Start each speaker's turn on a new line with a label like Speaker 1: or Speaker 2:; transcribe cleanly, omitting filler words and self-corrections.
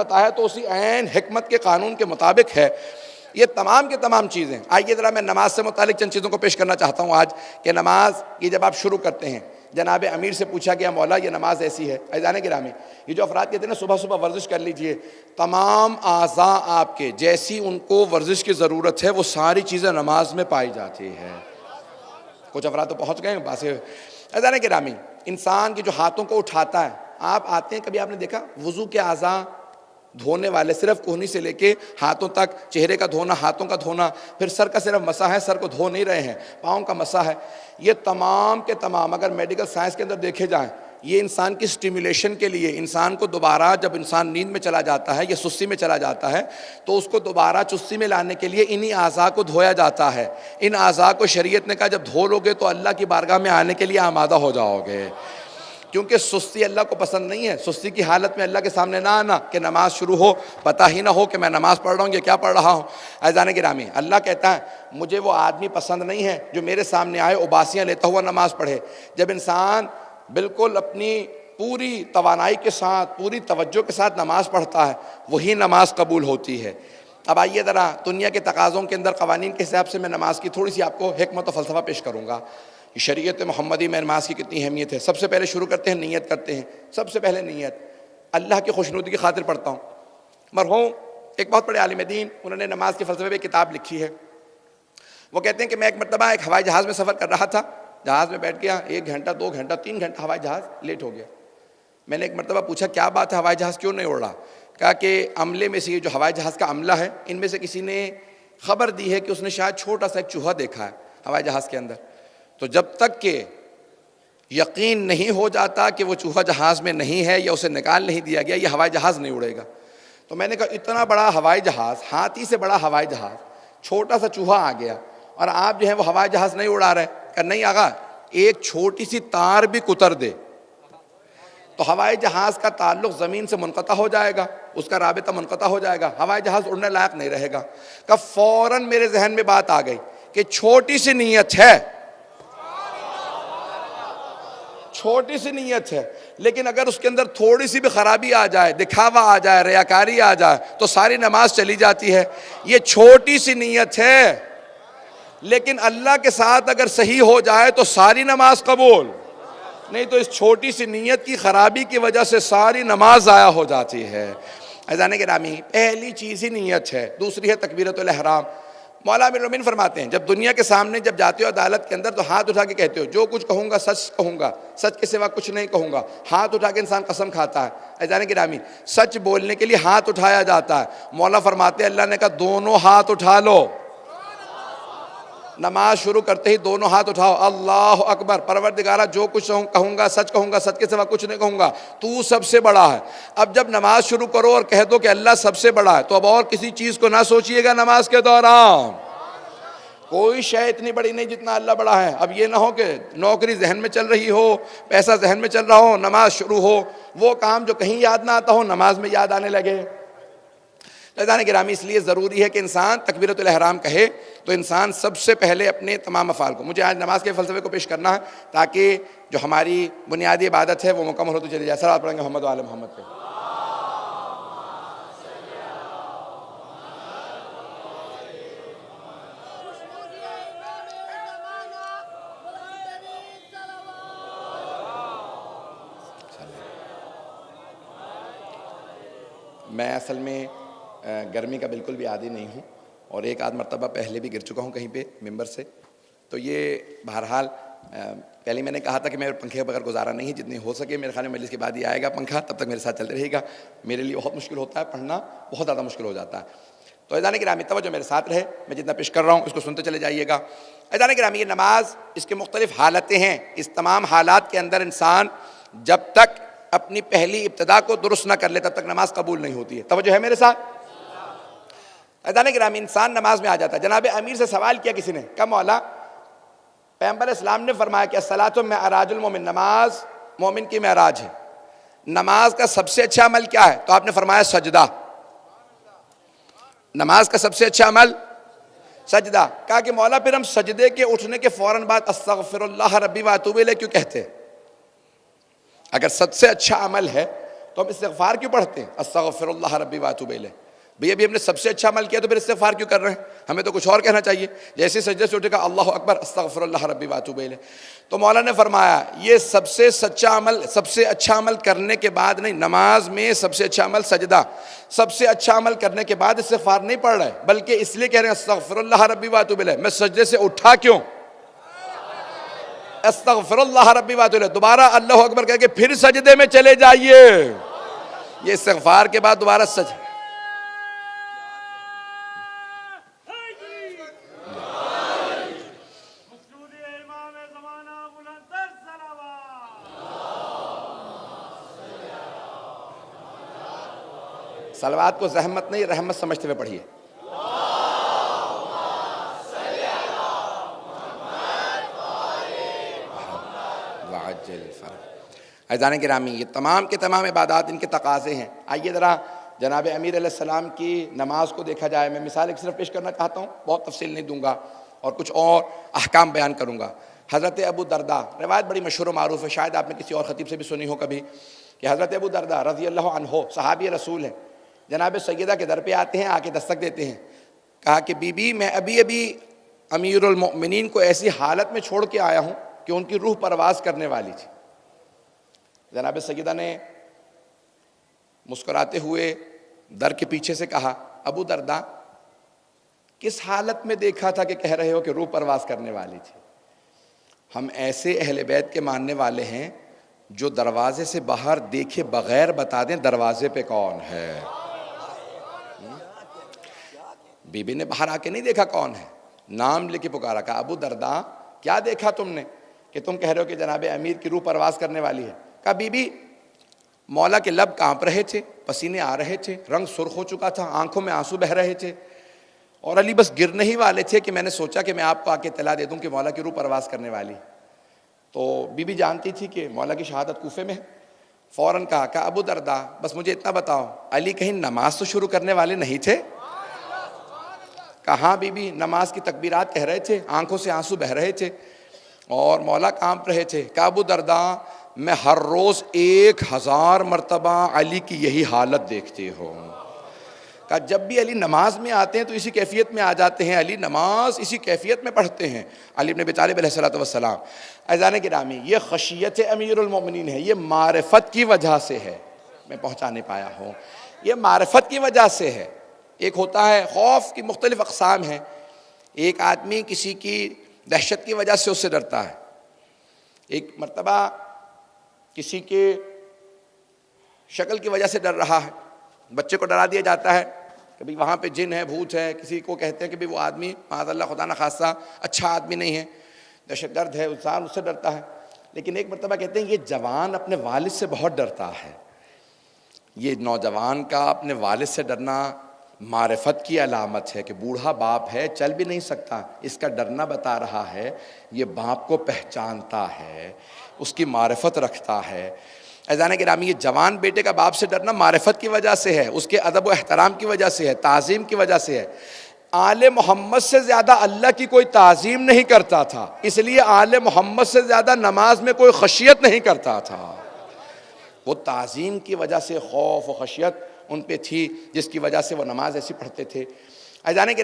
Speaker 1: بتایا تو اسی عین حکمت کے قانون کے مطابق ہے. یہ تمام کے تمام چیزیں. آئیے ذرا میں نماز سے متعلق چند چیزوں کو پیش کرنا چاہتا ہوں آج کہ نماز یہ جب آپ شروع کرتے ہیں، جناب امیر سے پوچھا گیا مولا یہ نماز ایسی ہے. عزیزان گرامی، یہ جو افراد کہتے ہیں نا صبح صبح ورزش کر لیجئے، تمام اعضاء آپ کے جیسی ان کو ورزش کی ضرورت ہے وہ ساری چیزیں نماز میں پائی جاتی ہے. کچھ افراد تو پہنچ گئے ہیں باسے. عزیزان گرامی، انسان کی جو ہاتھوں کو اٹھاتا ہے، آپ آتے ہیں کبھی آپ نے دیکھا وضو کے اعضاء دھونے والے صرف کوہنی سے لے کے ہاتھوں تک، چہرے کا دھونا، ہاتھوں کا دھونا، پھر سر کا صرف مسح ہے، سر کو دھو نہیں رہے ہیں، پاؤں کا مسح ہے. یہ تمام کے تمام اگر میڈیکل سائنس کے اندر دیکھے جائیں، یہ انسان کی سٹیمیولیشن کے لیے، انسان کو دوبارہ جب انسان نیند میں چلا جاتا ہے یا سستی میں چلا جاتا ہے تو اس کو دوبارہ چستی میں لانے کے لیے انہی اعضاء کو دھویا جاتا ہے. ان اعضاء کو شریعت نے کہا جب دھو لو گے تو اللہ کی بارگاہ میں آنے کے لیے آمادہ ہو جاؤ گے. کیونکہ سستی اللہ کو پسند نہیں ہے. سستی کی حالت میں اللہ کے سامنے نہ آنا کہ نماز شروع ہو پتہ ہی نہ ہو کہ میں نماز پڑھ رہا ہوں یا کیا پڑھ رہا ہوں. عزیزان گرامی، اللہ کہتا ہے مجھے وہ آدمی پسند نہیں ہے جو میرے سامنے آئے اباسیاں لیتا ہوا نماز پڑھے. جب انسان بالکل اپنی پوری توانائی کے ساتھ، پوری توجہ کے ساتھ نماز پڑھتا ہے وہی نماز قبول ہوتی ہے. اب آئیے ذرا دنیا کے تقاضوں کے اندر قوانین کے حساب سے میں نماز کی تھوڑی سی آپ کو حکمت و فلسفہ پیش کروں گا. شریعت محمدی میں نماز کی کتنی اہمیت ہے. سب سے پہلے شروع کرتے ہیں نیت کرتے ہیں. سب سے پہلے نیت اللہ کی خوشنودی کی خاطر پڑھتا ہوں. مرحوم ایک بہت بڑے عالم دین، انہوں نے نماز کے فلسفے پہ کتاب لکھی ہے. وہ کہتے ہیں کہ میں ایک مرتبہ ایک ہوائی جہاز میں سفر کر رہا تھا. جہاز میں بیٹھ گیا، 1 گھنٹہ 2 گھنٹہ 3 گھنٹہ ہوائی جہاز لیٹ ہو گیا. میں نے ایک مرتبہ پوچھا کیا بات ہے ہوائی جہاز کیوں نہیں اڑ رہا؟ کہا کہ عملے میں سے، یہ جو ہوائی جہاز کا عملہ ہے ان میں سے کسی نے خبر دی ہے کہ اس نے شاید چھوٹا سا ایک چوہا دیکھا ہے ہوائی جہاز کے اندر. تو جب تک کہ یقین نہیں ہو جاتا کہ وہ چوہا جہاز میں نہیں ہے یا اسے نکال نہیں دیا گیا، یہ ہوائی جہاز نہیں اڑے گا. تو میں نے کہا اتنا بڑا ہوائی جہاز، ہاتھی سے بڑا ہوائی جہاز، چھوٹا سا چوہا آ گیا اور آپ جو ہے وہ ہوائی جہاز نہیں اڑا رہے. کہ نہیں آقا، ایک چھوٹی سی تار بھی کتر دے تو ہوائی جہاز کا تعلق زمین سے منقطع ہو جائے گا، اس کا رابطہ منقطع ہو جائے گا، ہوائی جہاز اڑنے لائق نہیں رہے گا. کہ فوراً میرے ذہن میں بات آ گئی کہ چھوٹی سی نیت ہے، چھوٹی سی نیت ہے، لیکن اگر اس کے اندر تھوڑی سی بھی خرابی آ جائے، دکھاوا آ جائے، ریاکاری آ جائے تو ساری نماز چلی جاتی ہے. یہ چھوٹی سی نیت ہے، لیکن اللہ کے ساتھ اگر صحیح ہو جائے تو ساری نماز قبول. نہیں تو اس چھوٹی سی نیت کی خرابی کی وجہ سے ساری نماز ضائع ہو جاتی ہے. عزیزان گرامی، پہلی چیز ہی نیت ہے. دوسری ہے تکبیرۃ الاحرام. مولا امیر المومنین فرماتے ہیں جب دنیا کے سامنے جب جاتے ہو عدالت کے اندر تو ہاتھ اٹھا کے کہتے ہو جو کچھ کہوں گا سچ کہوں گا، سچ کے سوا کچھ نہیں کہوں گا. ہاتھ اٹھا کے انسان قسم کھاتا ہے. عزیزان گرامی، سچ بولنے کے لیے ہاتھ اٹھایا جاتا ہے. مولا فرماتے ہیں اللہ نے کہا دونوں ہاتھ اٹھا لو. نماز شروع کرتے ہی دونوں ہاتھ اٹھاؤ، اللہ اکبر. پروردگارہ جو کچھ کہوں گا سچ کہوں گا، سچ کے سوا کچھ نہیں کہوں گا، تو سب سے بڑا ہے. اب جب نماز شروع کرو اور کہہ دو کہ اللہ سب سے بڑا ہے تو اب اور کسی چیز کو نہ سوچئے گا نماز کے دوران. کوئی شے اتنی بڑی نہیں جتنا اللہ بڑا ہے. اب یہ نہ ہو کہ نوکری ذہن میں چل رہی ہو، پیسہ ذہن میں چل رہا ہو، نماز شروع ہو، وہ کام جو کہیں یاد نہ آتا ہو نماز میں یاد آنے لگے. عزیزان گرامی، اس لیے ضروری ہے کہ انسان تکبیرۃ الاحرام کہے تو انسان سب سے پہلے اپنے تمام افعال کو، مجھے آج نماز کے فلسفے کو پیش کرنا ہے تاکہ جو ہماری بنیادی عبادت ہے وہ مکمل ہوتی چلی جائے. صلوات پڑھیں گے محمد و آل محمد پہ. میں اصل میں گرمی کا بالکل بھی عادی نہیں ہوں اور ایک آدھ مرتبہ پہلے بھی گر چکا ہوں کہیں پہ ممبر سے. تو یہ بہرحال پہلے میں نے کہا تھا کہ میں پنکھے بغیر گزارا نہیں، جتنی ہو سکے میرے خیال میں مجلس کے بعد ہی آئے گا پنکھا، تب تک میرے ساتھ چلتے رہے گا. میرے لیے بہت مشکل ہوتا ہے پڑھنا، بہت زیادہ مشکل ہو جاتا ہے. تو عزیزان گرامی توجہ میرے ساتھ رہے، میں جتنا پیش کر رہا ہوں اس کو سنتے چلے جائیے گا. عزیزان گرامی، یہ نماز اس کے مختلف حالتیں ہیں. اس تمام حالات کے اندر انسان جب تک اپنی پہلی ابتدا کو درست نہ کر لے تب تک نماز قبول نہیں ہوتی ہے. توجہ ہے میرے ساتھ؟ عزیزان گرامی، انسان نماز میں آ جاتا ہے. جناب امیر سے سوال کیا کسی نے، کہ مولا پیغمبر اسلام نے فرمایا کہ الصلاۃ معراج المومن، نماز مومن کی معراج ہے، نماز کا سب سے اچھا عمل کیا ہے؟ تو آپ نے فرمایا سجدہ. نماز کا سب سے اچھا عمل سجدہ. کہا کہ مولا پھر ہم سجدے کے اٹھنے کے فوراً بعد استغفر اللہ ربی و اتوب الیہ کیوں کہتے ہیں؟ اگر سب سے اچھا عمل ہے تو ہم استغفار کیوں پڑھتے ہیں؟ استغفر اللہ ربی واتوب الیہ. بھئی ابھی ہم نے سب سے اچھا عمل کیا تو پھر استغفار کیوں کر رہے ہیں؟ ہمیں تو کچھ اور کہنا چاہیے. جیسے سجدے سے اٹھے گا اللہ اکبر استغفر اللہ ربی واتوب الیہ. تو مولا نے فرمایا یہ سب سے سچا عمل، سب سے اچھا عمل کرنے کے بعد نہیں، نماز میں سب سے اچھا عمل سجدہ، سب سے اچھا عمل کرنے کے بعد استغفار نہیں پڑھ رہے، بلکہ اس لیے کہہ رہے ہیں استغفر اللہ ربی واتوب الیہ. میں سجدے سے اٹھا کیوں؟ استغفر اللہ ربی واتوب الیہ. دوبارہ اللہ اکبر کہہ کے پھر سجدے میں چلے جائیے. یہ استغفار کے بعد دوبارہ صلوات کو زحمت نہیں رحمت سمجھتے ہوئے پڑھیے. عزیزان گرامی، یہ تمام کے تمام عبادات ان کے تقاضے ہیں. آئیے ذرا جناب امیر علیہ السلام کی نماز کو دیکھا جائے. میں مثال ایک صرف پیش کرنا چاہتا ہوں، بہت تفصیل نہیں دوں گا اور کچھ اور احکام بیان کروں گا. حضرت ابو درداء، روایت بڑی مشہور و معروف ہے، شاید آپ نے کسی اور خطیب سے بھی سنی ہو کبھی، کہ حضرت ابو درداء رضی اللہ عنہ صحابی رسول ہیں، جناب سیدہ کے در پہ آتے ہیں، آ کے دستک دیتے ہیں. کہا کہ بی بی میں ابھی امیر المؤمنین کو ایسی حالت میں چھوڑ کے آیا ہوں کہ ان کی روح پرواز کرنے والی تھی. جناب سیدہ نے مسکراتے ہوئے در کے پیچھے سے کہا ابو درداء کس حالت میں دیکھا تھا کہ کہہ رہے ہو کہ روح پرواز کرنے والی تھی؟ ہم ایسے اہل بیت کے ماننے والے ہیں جو دروازے سے باہر دیکھے بغیر بتا دیں دروازے پہ کون ہے. بی بی نے باہر آ کے نہیں دیکھا کون ہے، نام لے کے پکارا. کہا ابو درداء کیا دیکھا تم نے کہ تم کہہ رہے ہو کہ جناب امیر کی روح پرواز کرنے والی ہے؟ کہا بی بی مولا کے لب کانپ رہے تھے، پسینے آ رہے تھے، رنگ سرخ ہو چکا تھا، آنکھوں میں آنسو بہ رہے تھے، اور علی بس گرنے ہی والے تھے کہ میں نے سوچا کہ میں آپ کو آ کے اطلاع دے دوں کہ مولا کی روح پرواز کرنے والی. تو بی بی جانتی تھی کہ مولا کی شہادت کوفے میں ہے. فوراً کہا ابو درداء بس مجھے اتنا بتاؤ علی کہیں نماز تو شروع کرنے والے نہیں تھے؟ کہاں بی بی نماز کی تکبیرات کہہ رہے تھے، آنکھوں سے آنسو بہ رہے تھے اور مولا کانپ رہے تھے. کہا ابو درداء میں ہر روز 1000 مرتبہ علی کی یہی حالت دیکھتی ہوں. کہا جب بھی علی نماز میں آتے ہیں تو اسی کیفیت میں آ جاتے ہیں، علی نماز اسی کیفیت میں پڑھتے ہیں. علی بن ابی طالب علیہ السلام. عزیزان گرامی یہ خشیت امیر المومنین ہے، یہ معرفت کی وجہ سے ہے. میں پہنچا نہیں پایا ہوں، یہ معرفت کی وجہ سے ہے. ایک ہوتا ہے خوف کی مختلف اقسام ہیں. ایک آدمی کسی کی دہشت کی وجہ سے اس سے ڈرتا ہے. ایک مرتبہ کسی کے شکل کی وجہ سے ڈر رہا ہے. بچے کو ڈرا دیا جاتا ہے کہ بھئی وہاں پہ جن ہے، بھوت ہے. کسی کو کہتے ہیں کہ وہ آدمی معاذ اللہ خدا نہ خاصہ اچھا آدمی نہیں ہے، دہشت گرد ہے، انسان اس سے ڈرتا ہے. لیکن ایک مرتبہ کہتے ہیں یہ جوان اپنے والد سے بہت ڈرتا ہے. یہ نوجوان کا اپنے والد سے ڈرنا معرفت کی علامت ہے کہ بوڑھا باپ ہے، چل بھی نہیں سکتا، اس کا ڈرنا بتا رہا ہے یہ باپ کو پہچانتا ہے، اس کی معرفت رکھتا ہے. عزیزان گرامی یہ جوان بیٹے کا باپ سے ڈرنا معرفت کی وجہ سے ہے، اس کے ادب و احترام کی وجہ سے ہے، تعظیم کی وجہ سے ہے. آل محمد سے زیادہ اللہ کی کوئی تعظیم نہیں کرتا تھا، اس لیے آل محمد سے زیادہ نماز میں کوئی خشیت نہیں کرتا تھا. وہ تعظیم کی وجہ سے خوف و خشیت ان پہ تھی، جس کی وجہ سے وہ نماز ایسی پڑھتے تھے. عزیزان